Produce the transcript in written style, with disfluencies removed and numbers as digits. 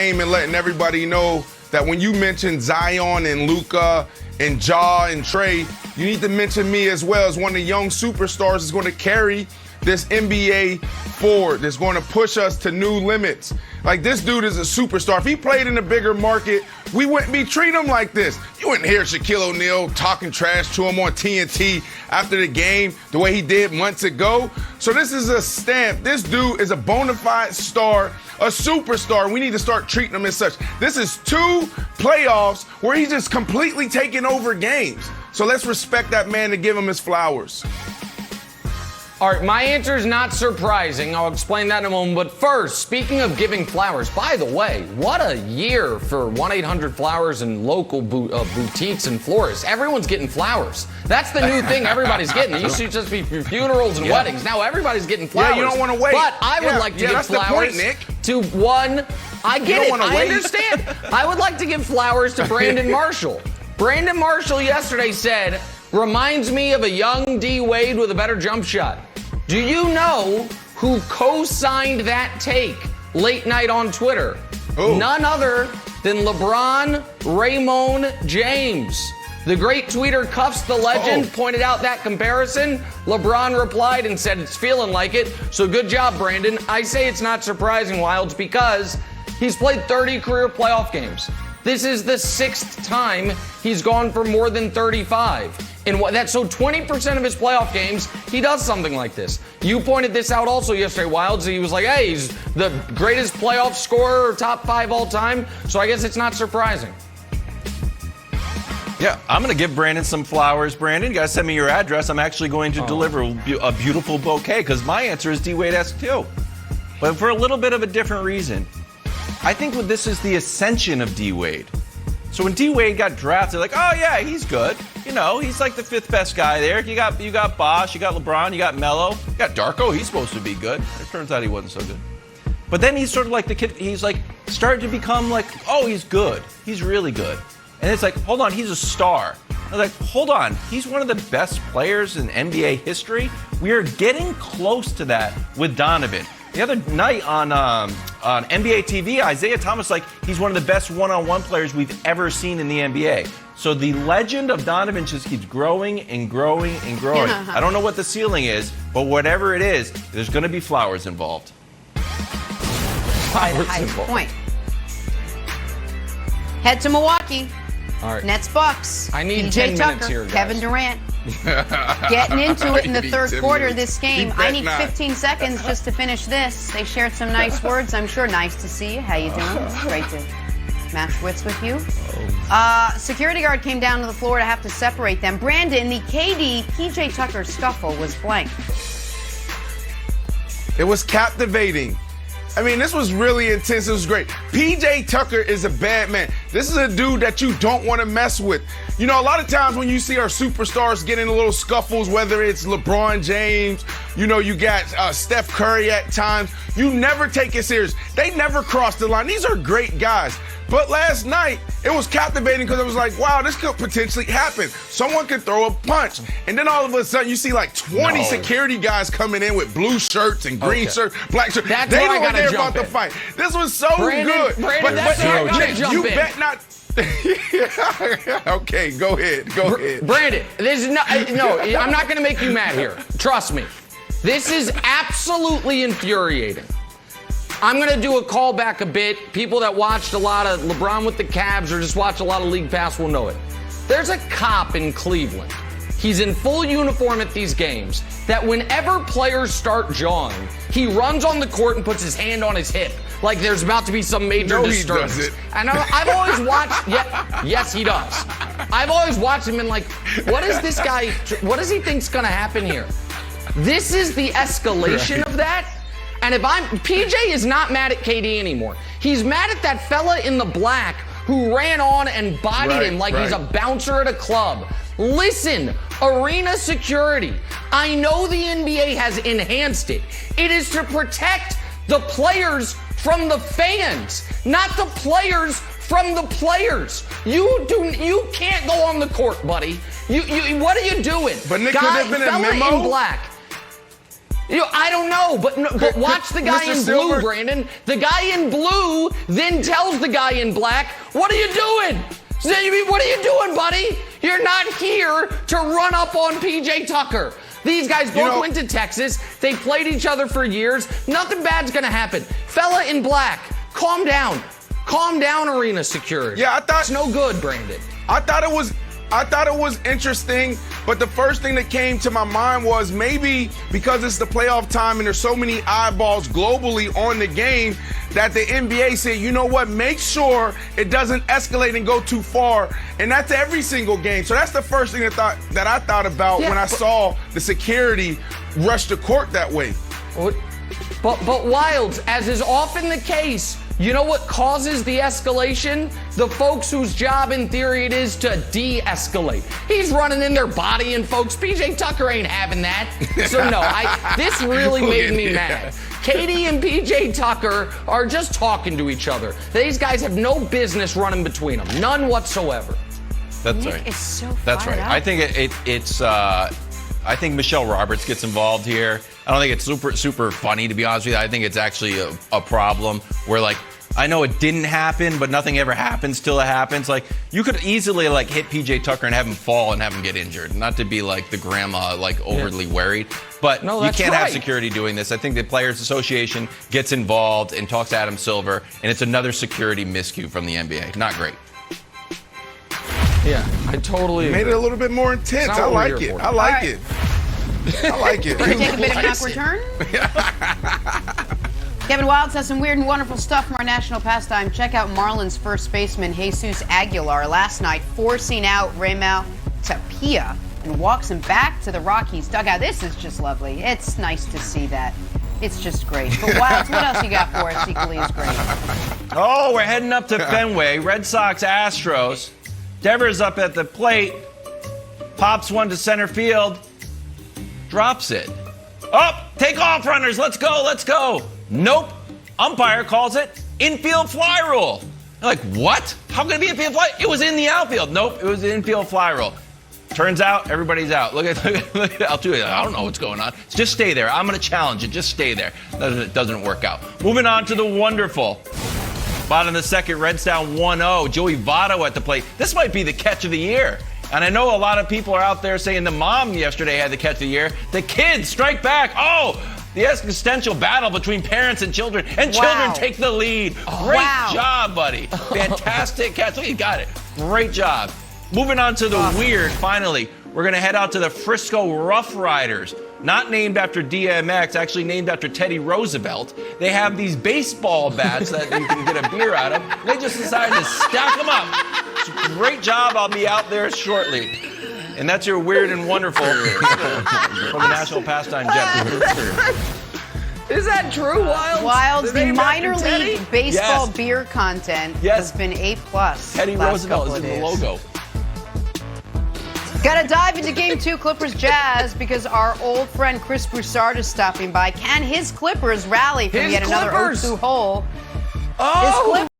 And letting everybody know that when you mention Zion and Luka and Ja and Trey, you need to mention me as well as one of the young superstars that's going to carry this NBA forward, that's going to push us to new limits. Like, this dude is a superstar. If he played in a bigger market, we wouldn't be treating him like this. You wouldn't hear Shaquille O'Neal talking trash to him on TNT after the game the way he did months ago. So this is a stamp. This dude is a bona fide star, a superstar. We need to start treating him as such. This is 2 playoffs where he's just completely taking over games. So let's respect that man and give him his flowers. All right, my answer is not surprising. I'll explain that in a moment. But first, speaking of giving flowers, by the way, what a year for 1-800-Flowers and local boutiques and florists. Everyone's getting flowers. That's the new thing everybody's getting. It used to just be funerals and weddings. Now everybody's getting flowers. Yeah, you don't want to wait. But I would like to give flowers to one. I get it. I understand. I would like to give flowers to Brandon Marshall. Brandon Marshall yesterday said, reminds me of a young D. Wade with a better jump shot. Do you know who co-signed that take late night on Twitter? Ooh. None other than LeBron Raymond James. The great tweeter Cuffs the Legend pointed out that comparison. LeBron replied and said it's feeling like it. So good job, Brandon. I say it's not surprising, Wilds, because he's played 30 career playoff games. This is the 6th time he's gone for more than 35. And that's so 20% of his playoff games, he does something like this. You pointed this out also yesterday, Wilds. He was like, hey, he's the greatest playoff scorer, top 5 all time. So I guess it's not surprising. Yeah, I'm going to give Brandon some flowers. Brandon, you got to send me your address. I'm actually going to deliver a beautiful bouquet because my answer is D-Wade-esque too. But for a little bit of a different reason. I think this is the ascension of D-Wade. So when D-Wade got drafted, like, oh yeah, he's good. You know, he's like the 5th best guy there. You got Bosh, you got LeBron, you got Melo, you got Darko. He's supposed to be good. It turns out he wasn't so good. But then he's sort of like the kid. He's like started to become like, oh, he's good. He's really good. And it's like, hold on, he's a star. I was like, hold on, he's one of the best players in NBA history. We are getting close to that with Donovan. The other night on NBA TV, Isaiah Thomas, like, he's one of the best one-on-one players we've ever seen in the NBA. So the legend of Donovan just keeps growing and growing and growing. Yeah. I don't know what the ceiling is, but whatever it is, there's going to be flowers involved. High point. Head to Milwaukee. All right. Nets Bucks. I need PJ 10 Tucker, minutes here, guys. Kevin Durant. Getting into it in the third quarter of this game. I need not. 15 seconds just to finish this. They shared some nice words. I'm sure nice to see you. How you doing? It's great to match wits with you. Security guard came down to the floor to have to separate them. Brandon, the KD PJ Tucker scuffle was blank. It was captivating. I mean, this was really intense. It was great. PJ Tucker is a bad man. This is a dude that you don't want to mess with. You know, a lot of times when you see our superstars get in little scuffles, whether it's LeBron James, you know, you got Steph Curry at times, you never take it serious. They never cross the line. These are great guys. But last night, it was captivating because it was like, wow, this could potentially happen. Someone could throw a punch. And then all of a sudden, you see like 20 security guys coming in with blue shirts and green shirts, black shirts. That's they where I know what gotta they're jump about to in. fight. This was so Brandon, good. that's where I gotta jump you in. bet not. Okay, go ahead. Go ahead. Brandon, this is no, I'm not going to make you mad here. Trust me. This is absolutely infuriating. I'm going to do a callback a bit. People that watched a lot of LeBron with the Cavs or just watch a lot of League Pass will know it. There's a cop in Cleveland. He's in full uniform at these games that whenever players start jawing, he runs on the court and puts his hand on his hip like there's about to be some major disturbance. He doesn't. And I've always watched, yes, he does. I've always watched him and like, what is this guy, what does he think's going to happen here? This is the escalation of that. And if PJ is not mad at KD anymore. He's mad at that fella in the black who ran on and bodied him like he's a bouncer at a club. Listen, arena security. I know the NBA has enhanced it. It is to protect the players from the fans, not the players from the players. You can't go on the court, buddy. What are you doing? But Nick, could have been a memo. In black. I don't know, but watch the guy Mr. in Silver. blue, Brandon. The guy in blue then tells the guy in black, "What are you doing? What are you doing, buddy? You're not here to run up on PJ Tucker." These guys both went to Texas. They played each other for years. Nothing bad's gonna happen. Fella in black, calm down. Calm down, arena security. Yeah, I thought it's no good, Brandon. I thought it was interesting, but the first thing that came to my mind was maybe because it's the playoff time and there's so many eyeballs globally on the game that the NBA said, you know what, make sure it doesn't escalate and go too far. And that's every single game. So that's the first thing that I thought about when I saw the security rush the court that way. But Wilds, as is often the case, you know what causes the escalation? The folks whose job in theory it is to de-escalate. He's running in their body and folks, PJ Tucker ain't having that. So no, this really made me mad. Katie and PJ Tucker are just talking to each other. These guys have no business running between them. None whatsoever. That's Nick right. is so That's fired right. up. I think it's I think Michelle Roberts gets involved here. I don't think it's super funny, to be honest with you. I think it's actually a problem where, like, I know it didn't happen, but nothing ever happens till it happens. Like, you could easily, like, hit PJ Tucker and have him fall and have him get injured. Not to be, like, the grandma, like, overly worried. But No, you that's can't right. have security doing this. I think the Players Association gets involved and talks to Adam Silver, and it's another security miscue from the NBA. Not great. Yeah, I totally agree. Made it a little bit more intense. It's I not what like we're it. here for. I like All right. it. I like it. We're going to take a bit of an awkward turn. Kevin Wilds has some weird and wonderful stuff from our national pastime. Check out Marlins first baseman Jesus Aguilar last night, forcing out Raimel Tapia and walks him back to the Rockies dugout. This is just lovely. It's nice to see that. It's just great. But Wilds, what else you got for us equally as great? Oh, we're heading up to Fenway. Red Sox, Astros. Devers up at the plate. Pops one to center field. Drops it. Up, take off, runners. Let's go, let's go. Nope. Umpire calls it infield fly rule. They're like, what? How can it be infield fly? It was in the outfield. Nope, it was the infield fly rule. Turns out everybody's out. Look at Altuve. I don't know what's going on. Just stay there. I'm going to challenge it. Just stay there. It doesn't work out. Moving on to the wonderful. Bottom of the second, Reds down 1-0. Joey Votto at the plate. This might be the catch of the year. And I know a lot of people are out there saying the mom yesterday had the catch of the year. The kids strike back. Oh, the existential battle between parents and children. And children take the lead. Great job, buddy. Fantastic catch. Look, you got it. Great job. Moving on to the weird, finally. We're going to head out to the Frisco Rough Riders. Not named after DMX, actually named after Teddy Roosevelt. They have these baseball bats that you can get a beer out of. They just decided to stack them up. Great job. I'll be out there shortly. And that's your weird and wonderful from the National Pastime Jet. Is that true, Wilds? Wilds, the Named minor after Teddy? league baseball Yes. beer content Yes. has been A+. Teddy last Roosevelt couple is in of the days. logo. Gotta dive into Game 2 Clippers Jazz because our old friend Chris Broussard is stopping by. Can his Clippers rally from His yet another Clippers? 0-2 hole? Oh! His Clippers